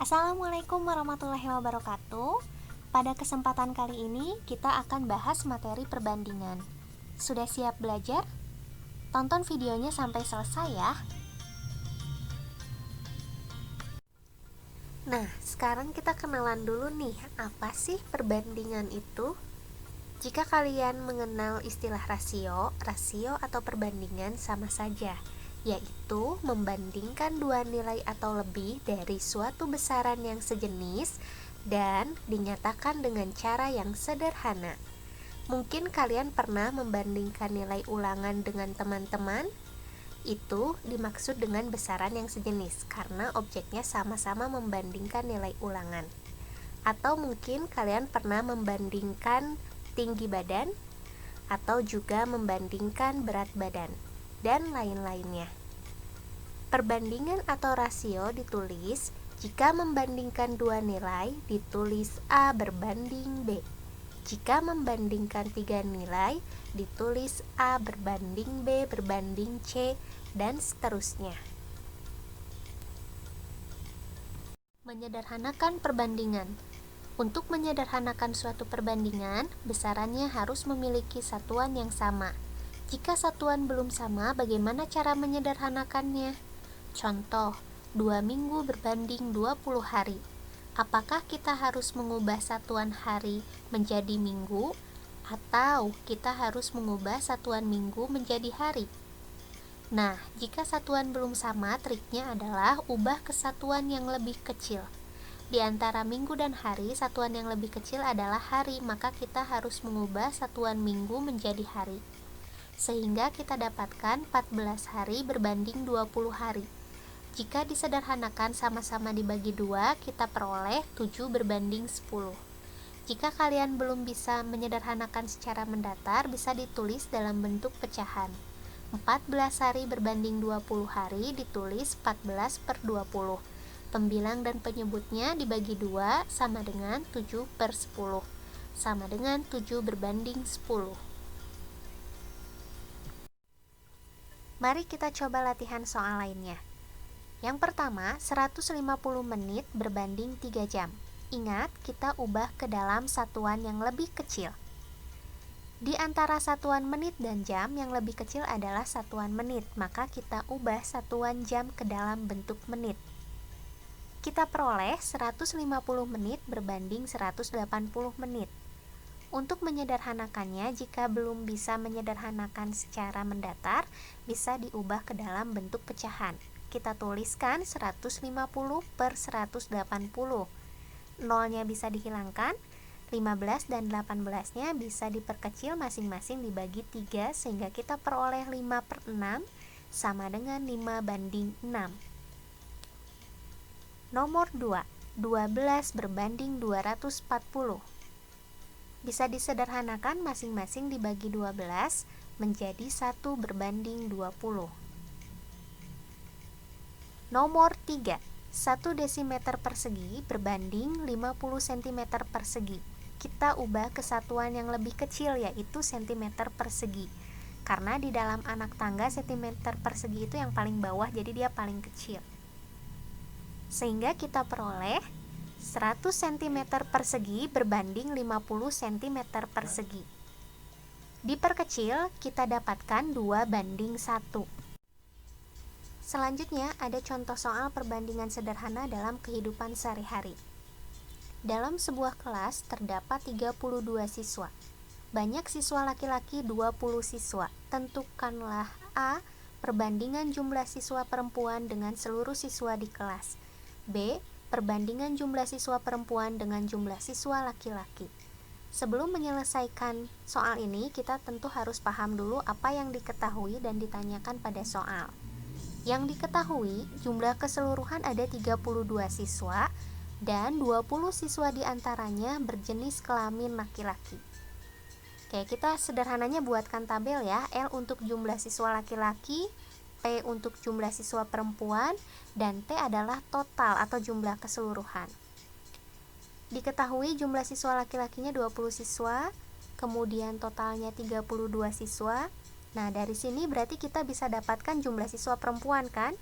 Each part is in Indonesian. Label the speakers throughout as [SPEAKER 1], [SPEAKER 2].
[SPEAKER 1] Assalamualaikum warahmatullahi wabarakatuh. Pada kesempatan kali ini kita akan bahas materi perbandingan. Sudah siap belajar? Tonton videonya sampai selesai ya. Nah, sekarang kita kenalan dulu nih, apa sih perbandingan itu? Jika kalian mengenal istilah rasio, rasio atau perbandingan sama saja, yaitu membandingkan dua nilai atau lebih dari suatu besaran yang sejenis dan dinyatakan dengan cara yang sederhana. Mungkin kalian pernah membandingkan nilai ulangan dengan teman-teman. Itu dimaksud dengan besaran yang sejenis karena objeknya sama-sama membandingkan nilai ulangan. Atau mungkin kalian pernah membandingkan tinggi badan atau juga membandingkan berat badan dan lain-lainnya. Perbandingan atau rasio ditulis jika membandingkan dua nilai ditulis A berbanding B. Jika membandingkan tiga nilai ditulis A berbanding B berbanding C dan seterusnya. Menyederhanakan perbandingan. Untuk menyederhanakan suatu perbandingan, besarannya harus memiliki satuan yang sama. Jika satuan belum sama, bagaimana cara menyederhanakannya? Contoh, 2 minggu berbanding 20 hari. Apakah kita harus mengubah satuan hari menjadi minggu, atau kita harus mengubah satuan minggu menjadi hari? Nah, jika satuan belum sama, triknya adalah ubah ke satuan yang lebih kecil. Di antara minggu dan hari, satuan yang lebih kecil adalah hari, maka kita harus mengubah satuan minggu menjadi hari. Sehingga kita dapatkan 14 hari berbanding 20 hari. Jika disederhanakan sama-sama dibagi 2, kita peroleh 7 berbanding 10. Jika kalian belum bisa menyederhanakan secara mendatar, bisa ditulis dalam bentuk pecahan. 14 hari berbanding 20 hari ditulis 14 per 20. Pembilang dan penyebutnya dibagi 2 sama dengan 7 per 10, sama dengan 7 berbanding 10. Mari kita coba latihan soal lainnya. Yang pertama, 150 menit berbanding 3 jam. Ingat, kita ubah ke dalam satuan yang lebih kecil. Di antara satuan menit dan jam, yang lebih kecil adalah satuan menit, maka kita ubah satuan jam ke dalam bentuk menit. Kita peroleh 150 menit berbanding 180 menit. Untuk menyederhanakannya, jika belum bisa menyederhanakan secara mendatar, bisa diubah ke dalam bentuk pecahan. Kita tuliskan 150 per 180. Nolnya bisa dihilangkan, 15 dan 18-nya bisa diperkecil masing-masing dibagi 3 sehingga kita peroleh 5 per 6 sama dengan 5 banding 6. Nomor 2, 12 berbanding 240. Bisa disederhanakan masing-masing dibagi 12 menjadi 1 berbanding 20. Nomor 3, 1 desimeter persegi berbanding 50 cm persegi. Kita ubah ke satuan yang lebih kecil yaitu cm persegi. Karena di dalam anak tangga cm persegi itu yang paling bawah, jadi dia paling kecil. Sehingga kita peroleh 100 cm persegi berbanding 50 cm persegi. Diperkecil, kita dapatkan 2 banding 1. Selanjutnya, ada contoh soal perbandingan sederhana dalam kehidupan sehari-hari. Dalam sebuah kelas terdapat 32 siswa. Banyak siswa laki-laki 20 siswa. Tentukanlah A, perbandingan jumlah siswa perempuan dengan seluruh siswa di kelas. B, perbandingan jumlah siswa perempuan dengan jumlah siswa laki-laki. Sebelum menyelesaikan soal ini, kita tentu harus paham dulu apa yang diketahui dan ditanyakan pada soal. Yang diketahui, jumlah keseluruhan ada 32 siswa dan 20 siswa diantaranya berjenis kelamin laki-laki. Oke, kita sederhananya buatkan tabel ya. L untuk jumlah siswa laki-laki, P untuk jumlah siswa perempuan, dan T adalah total atau jumlah keseluruhan. Diketahui jumlah siswa laki-lakinya 20 siswa, kemudian totalnya 32 siswa. Nah, dari sini berarti kita bisa dapatkan jumlah siswa perempuan kan?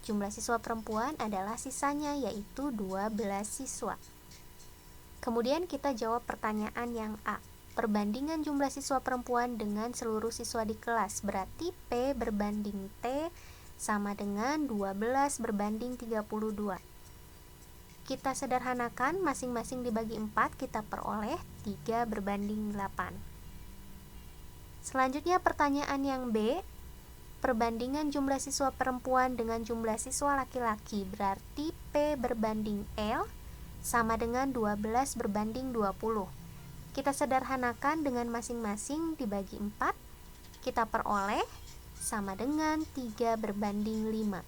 [SPEAKER 1] jumlah siswa perempuan adalah sisanya, yaitu 12 siswa. Kemudian kita jawab pertanyaan yang A. Perbandingan jumlah siswa perempuan dengan seluruh siswa di kelas, berarti P berbanding T sama dengan 12 berbanding 32. Kita sederhanakan, masing-masing dibagi 4, kita peroleh 3 berbanding 8. Selanjutnya pertanyaan yang B. Perbandingan jumlah siswa perempuan dengan jumlah siswa laki-laki, berarti P berbanding L sama dengan 12 berbanding 20. Kita sederhanakan dengan masing-masing dibagi 4, kita peroleh sama dengan 3 berbanding 5.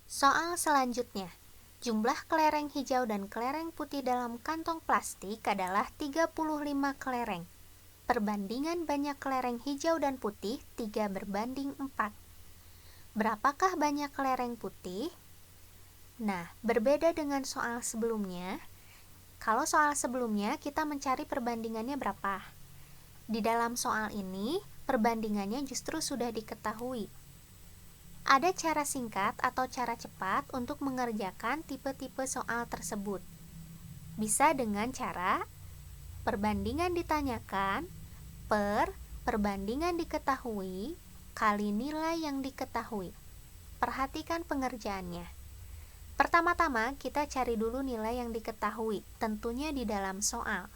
[SPEAKER 1] Soal selanjutnya, jumlah kelereng hijau dan kelereng putih dalam kantong plastik adalah 35 kelereng. Perbandingan banyak kelereng hijau dan putih 3 berbanding 4. Berapakah banyak kelereng putih? Nah, berbeda dengan soal sebelumnya. Kalau soal sebelumnya kita mencari perbandingannya berapa. Di dalam soal ini, perbandingannya justru sudah diketahui. Ada cara singkat atau cara cepat untuk mengerjakan tipe-tipe soal tersebut. Bisa dengan cara perbandingan ditanyakan per perbandingan diketahui kali nilai yang diketahui. Perhatikan pengerjaannya. Pertama-tama kita cari dulu nilai yang diketahui, tentunya di dalam soal.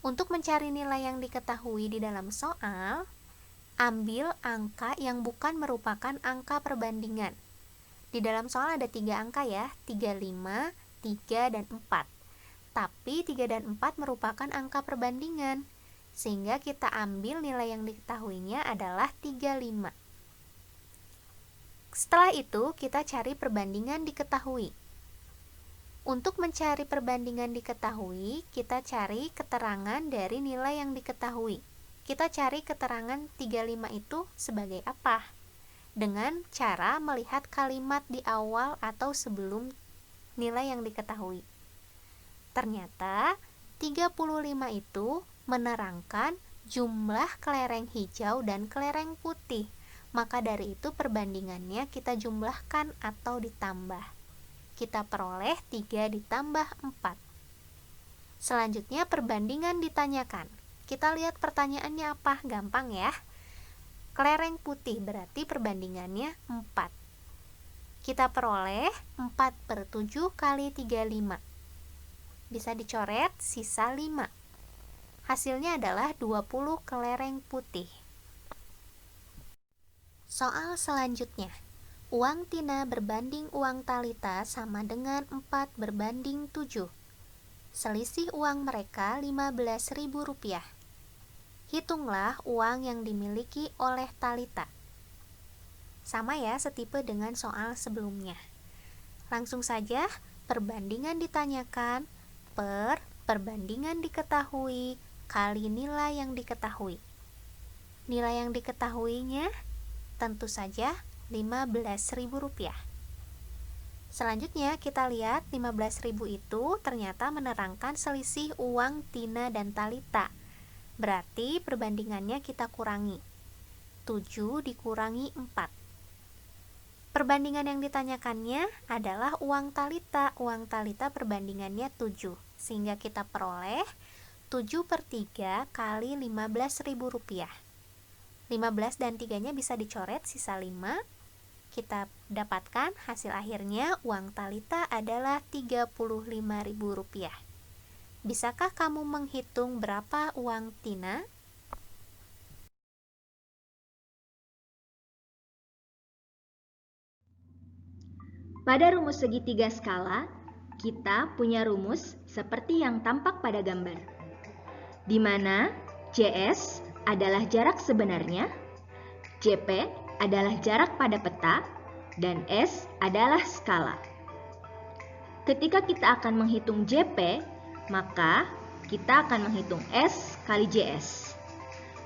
[SPEAKER 1] Untuk mencari nilai yang diketahui di dalam soal, ambil angka yang bukan merupakan angka perbandingan. Di dalam soal ada 3 angka ya, 35, 3, dan 4. Tapi 3 dan 4 merupakan angka perbandingan, sehingga kita ambil nilai yang diketahuinya adalah 35. Setelah itu, kita cari perbandingan diketahui. Untuk mencari perbandingan diketahui, kita cari keterangan dari nilai yang diketahui. Kita cari keterangan 35 itu sebagai apa? Dengan cara melihat kalimat di awal atau sebelum nilai yang diketahui. Ternyata 35 itu menerangkan jumlah kelereng hijau dan kelereng putih. Maka dari itu perbandingannya kita jumlahkan atau ditambah. Kita peroleh 3 ditambah 4. Selanjutnya perbandingan ditanyakan. Kita lihat pertanyaannya apa? Gampang ya. Kelereng putih berarti perbandingannya 4. Kita peroleh 4/7 kali 35. Bisa dicoret, sisa 5. Hasilnya adalah 20 kelereng putih. Soal selanjutnya, uang Tina berbanding uang Talita sama dengan 4 berbanding 7. Selisih uang mereka Rp15.000. Hitunglah uang yang dimiliki oleh Talita. Sama ya, setipe dengan soal sebelumnya. Langsung saja, perbandingan ditanyakan per perbandingan diketahui kali nilai yang diketahui. Nilai yang diketahuinya tentu saja Rp15.000. Selanjutnya kita lihat 15.000 itu ternyata menerangkan selisih uang Tina dan Talita. Berarti perbandingannya kita kurangi. 7 dikurangi 4. Perbandingan yang ditanyakannya adalah uang Talita. Uang Talita perbandingannya 7. Sehingga kita peroleh 7/3 kali Rp15.000. 15 dan 3-nya bisa dicoret, sisa 5. Kita dapatkan hasil akhirnya uang Talita adalah Rp35.000. Bisakah kamu menghitung berapa uang Tina?
[SPEAKER 2] Pada rumus segitiga skala, kita punya rumus seperti yang tampak pada gambar, di mana JS adalah jarak sebenarnya, JP adalah jarak pada peta, dan S adalah skala. Ketika kita akan menghitung JP, maka kita akan menghitung S kali JS.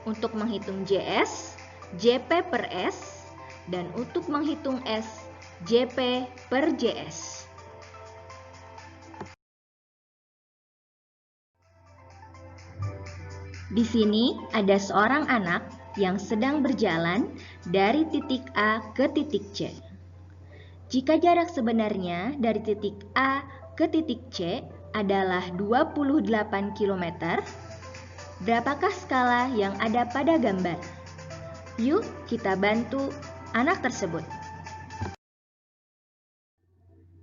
[SPEAKER 2] Untuk menghitung JS, JP per S, dan untuk menghitung S, JP per JS. Di sini ada seorang anak yang sedang berjalan dari titik A ke titik C. Jika jarak sebenarnya dari titik A ke titik C adalah 28 km, berapakah skala yang ada pada gambar? Yuk kita bantu anak tersebut.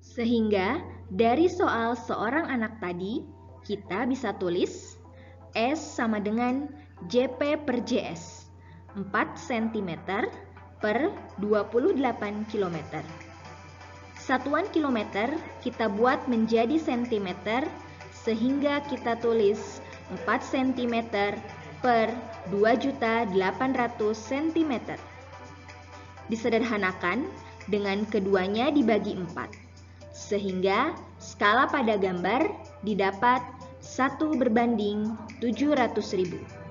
[SPEAKER 2] Sehingga dari soal seorang anak tadi, kita bisa tulis S sama dengan JP per JS, 4 cm per 28 km. Satuan kilometer kita buat menjadi cm, sehingga kita tulis 4 cm per 2.800.000 cm. Disederhanakan dengan keduanya dibagi 4. Sehingga skala pada gambar didapat 1 berbanding 700.000.